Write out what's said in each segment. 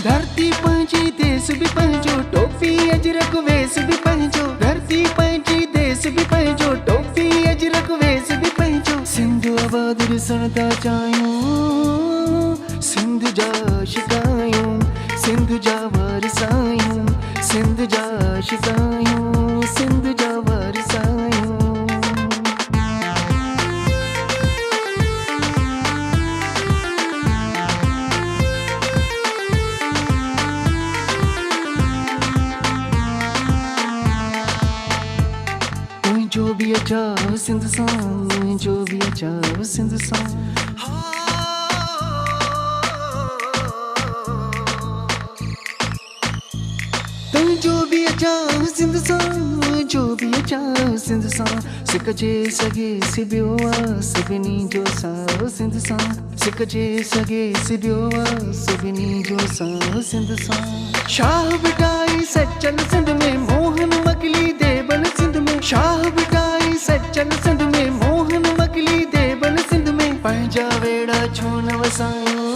धरती पंहिंजी देश भी पंहिंजो, टोपी अजरक वेस भी पंहिंजो। धरती पंहिंजी देश भी पंहिंजो, टोपी अजरक वेस भी पंहिंजो। सिंध आबाद ॾिसण था चाहियूं, सिंध जा शिकायूं, सिंध जा वारिसायूं, सिंध जा शिकायूं, सिंध जा वारिसायूं। जो भी अच्छा सिंध सां, जो भी अच्छा सिंध सां। जो भी अच्छा सिंध सां, जो भी अच्छा सिंध सां। सिकजे सघे सिबियो आहे सभिनी जो सां सिंध सां। सिकजे सघे सिबियो आहे सभिनी जो सां सिंध सां। शाह बिटाई सचल सिंध में, मोहन मकली देबन सिंध में। शाह बिटाई सचल सिंध में, मोहन मकली देबन सिंध में। पंहिंजा वेड़ा छो न वसायूं,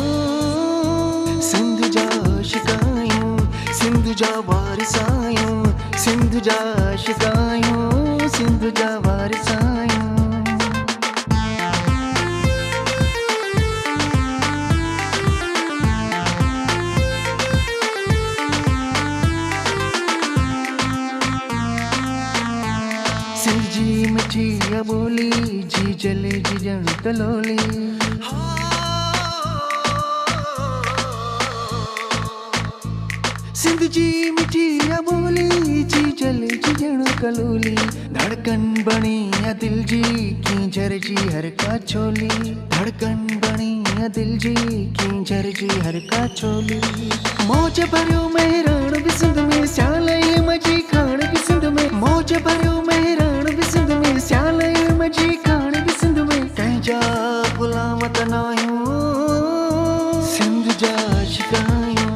सिंध जा शिकायूं, सिंध जा वारिसायूं, सिंध जा शिकायूं, सिंध जा वारिसायूं। सिंध जी मिठी बोली, जी जले जी ॼण तलोली। सिंध जी मिठी बोली, जी जले जी ॼण कलोली। धड़कन बणी है दिल जी, कींझर जी हर का छोली। धड़कन बणी है दिल जी, कींझर जी हर का छोली। मौज भरियो मेहराण भी सिंध में, स्यालई मजी खाण भी सिंध में। मौज भरियो मेहराण भी सिंध में, स्यालई मजी खाण भी सिंध में। कंहिंजा गुलाम त नाहियूं, सिंध जा शिकायूं,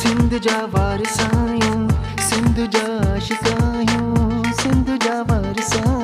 सिंध जा वारिसायूं, सिंध जा शिकायूं, सिंध जा वारिसायूं।